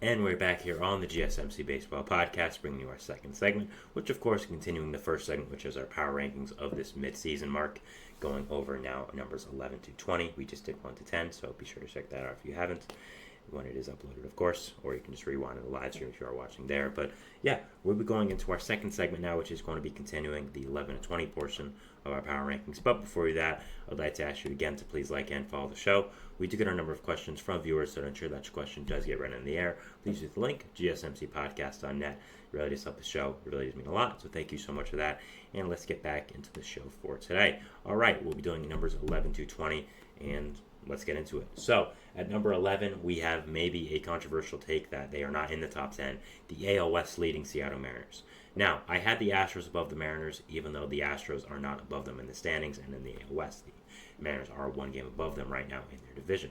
And we're back here on the GSMC Baseball Podcast, bringing you our second segment, which of course continuing the first segment, which is our power rankings of this mid-season mark, going over now numbers 11 to 20. We just did 1 to 10, so be sure to check that out if you haven't, when it is uploaded, of course, or you can just rewind the live stream if you are watching there. But yeah, we'll be going into our second segment now, which is going to be continuing the 11 to 20 portion of our power rankings. But before we do that, I'd like to ask you again to please like and follow the show. We do get a number of questions from viewers, so to ensure that your question does get read in the air, please use the link, gsmcpodcast.net. It really does help the show. It really does mean a lot, so thank you so much for that. And let's get back into the show for today. All right, we'll be doing numbers 11 to 20, and let's get into it. So, at number 11, we have maybe a controversial take that they are not in the top 10, the AL West leading Seattle Mariners. Now, I had the Astros above the Mariners, even though the Astros are not above them in the standings and in the AL West. The Mariners are one game above them right now in their division.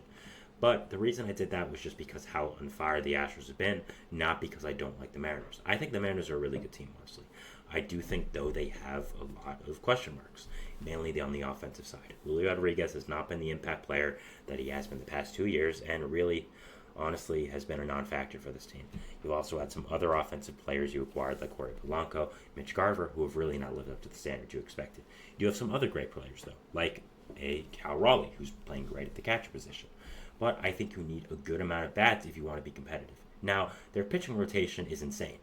But the reason I did that was just because how on fire the Astros have been, not because I don't like the Mariners. I think the Mariners are a really good team, honestly. I do think, though, they have a lot of question marks, mainly on the offensive side. Julio Rodriguez has not been the impact player that he has been the past 2 years, and really, honestly, has been a non-factor for this team. You've also had some other offensive players you acquired, like Jorge Polanco, Mitch Garver, who have really not lived up to the standard you expected. You have some other great players, though, like a Cal Raleigh, who's playing great at the catcher position. But I think you need a good amount of bats if you want to be competitive. Now, their pitching rotation is insane.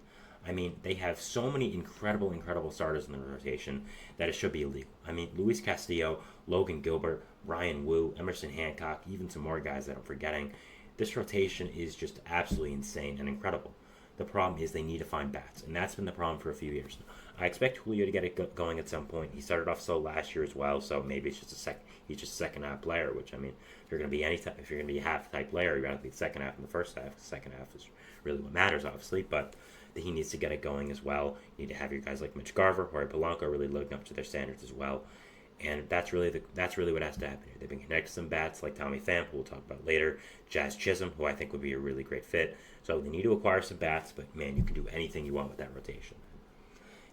I mean, they have so many incredible starters in the rotation that it should be illegal. I mean, Luis Castillo, Logan Gilbert, Ryan Wu, Emerson Hancock, even some more guys that I'm forgetting. This rotation is just absolutely insane and incredible. The problem is they need to find bats, and that's been the problem for a few years now. I expect Julio to get it going at some point. He started off slow last year as well, so maybe it's just he's just a second half player. Which, I mean, if you're going to be if you're going to be a half type player, you're going to be the second half and the first half. The second half is really what matters, obviously, but he needs to get it going as well. You need to have your guys like Mitch Garver, Jorge Polanco really living up to their standards as well. And that's really what has to happen here. They've been connected to some bats like Tommy Pham, who we'll talk about later, Jazz Chisholm, who I think would be a really great fit. So they need to acquire some bats, but man, you can do anything you want with that rotation.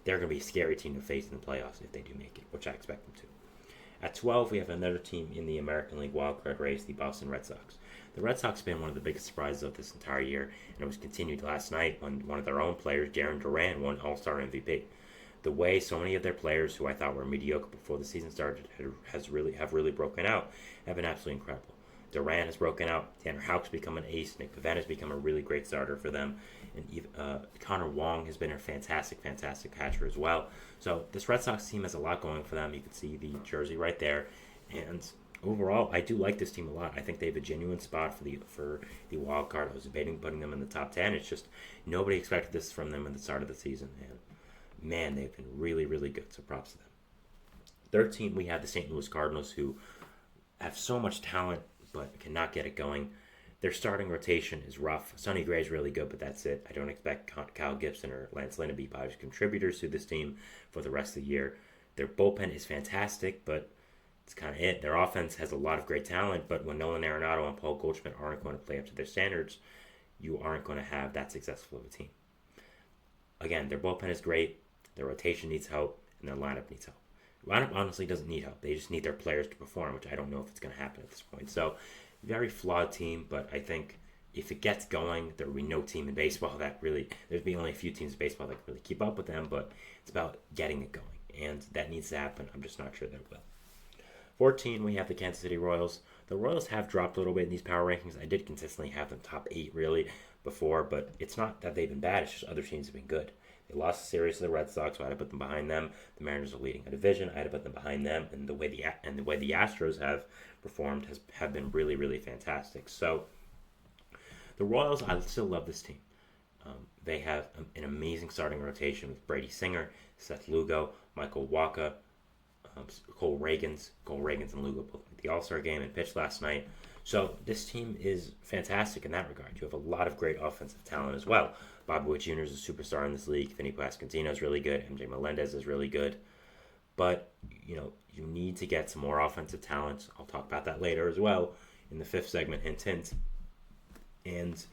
They're going to be a scary team to face in the playoffs if they do make it, which I expect them to. At 12, we have another team in the American League wildcard race, the Boston Red Sox. The Red Sox have been one of the biggest surprises of this entire year, and it was continued last night when one of their own players, Jarren Duran, won All-Star MVP. The way so many of their players, who I thought were mediocre before the season started, have really broken out, have been absolutely incredible. Duran has broken out. Tanner Houck's become an ace. Nick Pivetta has become a really great starter for them. And Connor Wong has been a fantastic catcher as well. So this Red Sox team has a lot going for them. You can see the jersey right there. And overall, I do like this team a lot. I think they have a genuine spot for the wild card. I was debating putting them in the top 10. It's just nobody expected this from them at the start of the season. And man, they've been really good. So props to them. 13, we have the St. Louis Cardinals, who have so much talent but cannot get it going. Their starting rotation is rough. Sonny Gray is really good, but that's it. I don't expect Kyle Gibson or Lance Lynn to be positive contributors to this team for the rest of the year. Their bullpen is fantastic, but it's kind of it. Their offense has a lot of great talent, but when Nolan Arenado and Paul Goldschmidt aren't going to play up to their standards, you aren't going to have that successful of a team. Again, their bullpen is great, their rotation needs help, and their lineup needs help. Lineup honestly doesn't need help. They just need their players to perform, which I don't know if it's going to happen at this point. So, very flawed team, but I think if it gets going, there will be no team in baseball that really, there'd be only a few teams in baseball that can really keep up with them, but it's about getting it going, and that needs to happen. I'm just not sure that it will. 14, we have the Kansas City Royals. The Royals have dropped a little bit in these power rankings. I did consistently have them top 8 really before, but it's not that they've been bad. It's just other teams have been good. They lost a series to the Red Sox, so I had to put them behind them. The Mariners are leading a division. I had to put them behind them, and the way the Astros have performed have been really fantastic. So the Royals, I still love this team. They have an amazing starting rotation with Brady Singer, Seth Lugo, Michael Wacha, Cole Reagans and Lugo both at the All-Star game and pitched last night. So this team is fantastic in that regard. You have a lot of great offensive talent as well. Bobby Witt Jr. is a superstar in this league. Vinny Pasquantino is really good. MJ Melendez is really good. But, you need to get some more offensive talent. I'll talk about that later as well in the 5th segment, hint. And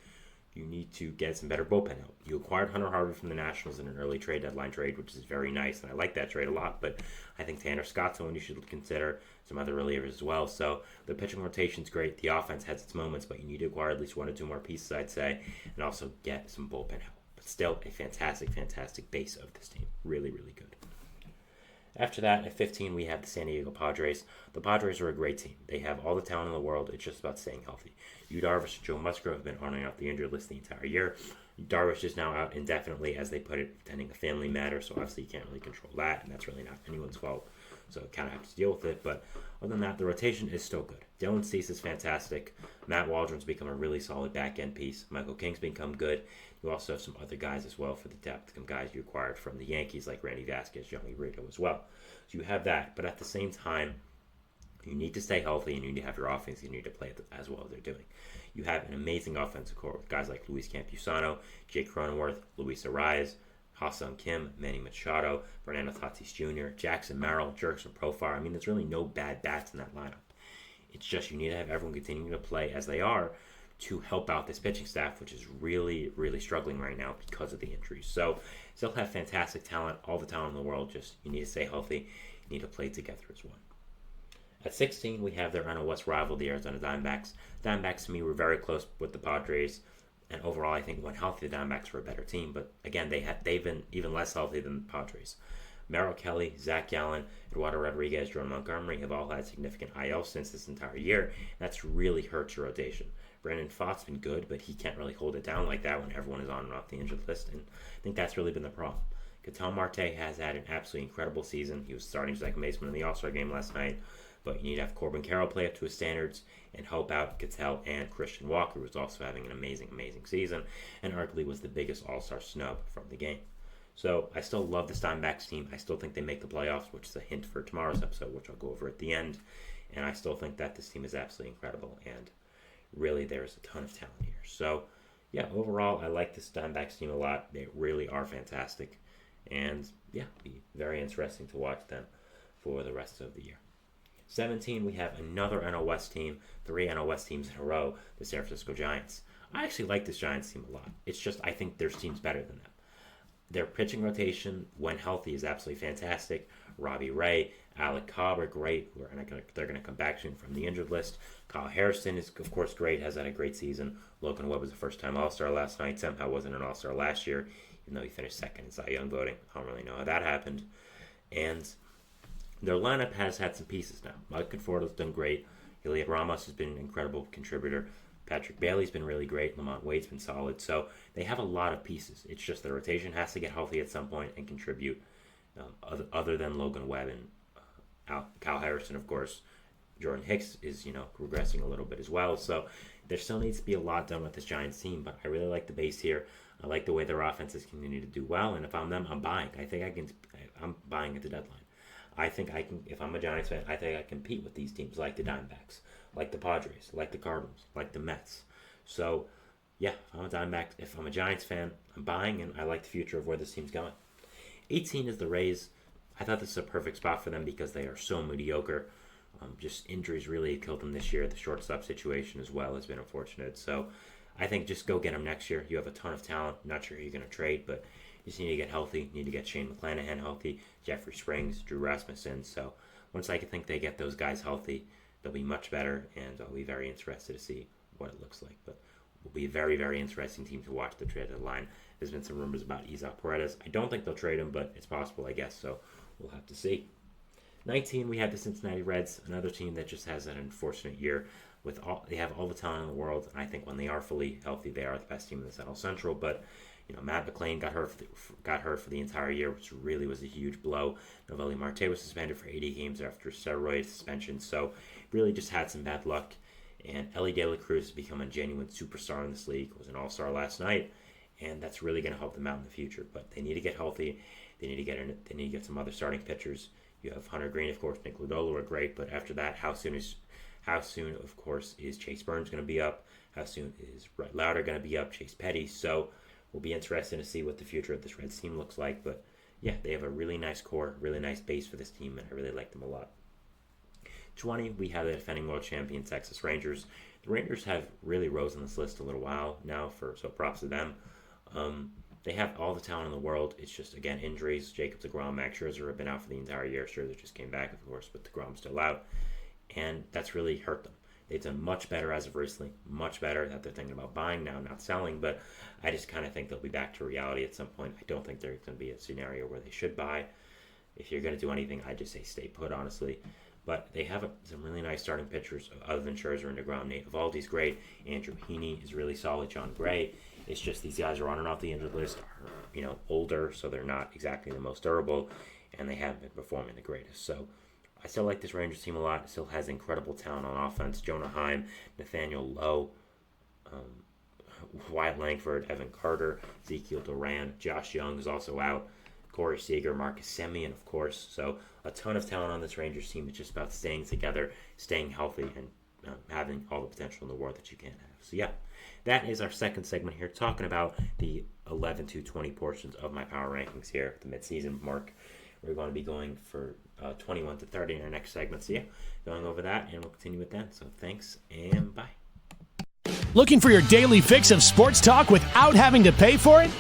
you need to get some better bullpen help. You acquired Hunter Harvey from the Nationals in an early trade deadline trade, which is very nice, and I like that trade a lot, but I think Tanner Scott's one you should consider, some other relievers as well. So the pitching rotation's great. The offense has its moments, but you need to acquire at least 1 or 2 more pieces, I'd say, and also get some bullpen help. But still, a fantastic, fantastic base of this team. Really, really good. After that, at 15, we have the San Diego Padres. The Padres are a great team. They have all the talent in the world. It's just about staying healthy. Yu Darvish and Joe Musgrove have been on and off the injured list the entire year. Darvish is now out indefinitely, as they put it, pending a family matter, so obviously you can't really control that, and that's really not anyone's fault. So kind of have to deal with it, but other than that, the rotation is still good. Dylan Cease is fantastic. Matt Waldron's become a really solid back-end piece. Michael King's become good. You also have some other guys as well for the depth, some guys you acquired from the Yankees like Randy Vasquez, Johnny Rito as well. So you have that, but at the same time, you need to stay healthy, and you need to have your offense, you need to play as well as they're doing. You have an amazing offensive core with guys like Luis Campusano, Jake Cronenworth, Luis Ariz, Ha-Seong Kim, Manny Machado, Fernando Tatis Jr., Jackson Merrill, Jurickson Profar. I mean, there's really no bad bats in that lineup. It's just you need to have everyone continuing to play as they are to help out this pitching staff, which is really, really struggling right now because of the injuries. So still have fantastic talent, all the talent in the world. Just you need to stay healthy. You need to play together as one. At 16, we have their NL West rival, the Arizona Diamondbacks. Diamondbacks, to me, were very close with the Padres. And overall, I think when healthy, the Diamondbacks were a better team. But again, they've been even less healthy than the Padres. Merrill Kelly, Zach Gallen, Eduardo Rodriguez, Jordan Montgomery have all had significant IL since this entire year. That's really hurt your rotation. Brandon Pfaadt's been good, but he can't really hold it down like that when everyone is on and off the injured list. And I think that's really been the problem. Ketel Marte has had an absolutely incredible season. He was starting second baseman in the All-Star game last night. But you need to have Corbin Carroll play up to his standards and help out Ketel and Christian Walker, who's also having an amazing, amazing season, and arguably was the biggest all-star snub from the game. So I still love the Diamondbacks team. I still think they make the playoffs, which is a hint for tomorrow's episode, which I'll go over at the end. And I still think that this team is absolutely incredible, and really there's a ton of talent here. So, yeah, overall, I like this Diamondbacks team a lot. They really are fantastic. And, yeah, it'll be very interesting to watch them for the rest of the year. 17, we have another NL West team, 3 NL West teams in a row, the San Francisco Giants. I actually like this Giants team a lot. It's just I think their team's better than them. Their pitching rotation, when healthy, is absolutely fantastic. Robbie Ray, Alec Cobb are great. They're going to come back soon from the injured list. Kyle Harrison is, of course, great, has had a great season. Logan Webb was a first-time All-Star last night. Somehow wasn't an All-Star last year, even though he finished second in Cy Young voting. I don't really know how that happened. And their lineup has had some pieces now. Mike Conforto's done great. Heliot Ramos has been an incredible contributor. Patrick Bailey's been really great. Lamont Wade's been solid. So they have a lot of pieces. It's just the rotation has to get healthy at some point and contribute. Other than Logan Webb and Kyle Harrison, of course, Jordan Hicks is regressing a little bit as well. So there still needs to be a lot done with this Giants team. But I really like the base here. I like the way their offenses continue to do well. And if I'm them, I'm buying. I'm buying at the deadline. I think I can, if I'm a Giants fan, I think I compete with these teams like the Diamondbacks, like the Padres, like the Cardinals, like the Mets. So, yeah, if I'm a Giants fan, I'm buying, and I like the future of where this team's going. 18 is the Rays. I thought this is a perfect spot for them because they are so mediocre. Just injuries really killed them this year. The shortstop situation as well has been unfortunate. So, I think just go get them next year. You have a ton of talent. Not sure who you're going to trade, but you just need to get healthy. You need to get Shane McClanahan healthy, Jeffrey Springs, Drew Rasmussen. So once I think they get those guys healthy, they'll be much better, and I'll be very interested to see what it looks like. But it will be a very, very interesting team to watch the trade deadline. There's been some rumors about Isaac Paredes. I don't think they'll trade him, but it's possible, I guess. So we'll have to see. 19, we have the Cincinnati Reds, another team that just has an unfortunate year. They have all the talent in the world, and I think when they are fully healthy, they are the best team in the Central Central. But Matt McClain got hurt for the entire year, which really was a huge blow. Noelvi Marte was suspended for 80 games after steroid suspension, so really just had some bad luck. And Ellie De La Cruz has become a genuine superstar in this league. Was an all-star last night, and that's really going to help them out in the future. But they need to get healthy. They need to get some other starting pitchers. You have Hunter Green, of course, Nick Lodolo are great, but after that, how soon, of course, is Chase Burns going to be up? How soon is Brett Lauder going to be up? Chase Petty. So we'll be interested to see what the future of this Reds team looks like. But, yeah, they have a really nice core, really nice base for this team, and I really like them a lot. 20, we have the defending world champion Texas Rangers. The Rangers have really rose on this list a little while now, so props to them. They have all the talent in the world. It's just, again, injuries. Jacob deGrom, Max Scherzer have been out for the entire year. Scherzer just came back, of course, but deGrom's still out. And that's really hurt them. They've done much better as of recently, much better that they're thinking about buying now, not selling. But I just kind of think they'll be back to reality at some point. I don't think there's going to be a scenario where they should buy. If you're going to do anything, I just say stay put, honestly. But they have some really nice starting pitchers other than Scherzer and deGrom. Nate Eovaldi's great. Andrew Heaney is really solid. John Gray. It's just these guys are on and off the injured list, are older, so they're not exactly the most durable, and they haven't been performing the greatest. So I still like this Rangers team a lot. It still has incredible talent on offense. Jonah Heim, Nathaniel Lowe, Wyatt Langford, Evan Carter, Ezekiel Duran, Josh Young is also out, Corey Seager, Marcus Semien, of course. So a ton of talent on this Rangers team. It's just about staying together, staying healthy, and having all the potential in the world that you can have. So yeah, that is our second segment here, talking about the 11 to 20 portions of my power rankings here at the midseason mark. We're going to be going for 21 to 30 in our next segment. So yeah, going over that, and we'll continue with that. So thanks, and bye. Looking for your daily fix of sports talk without having to pay for it?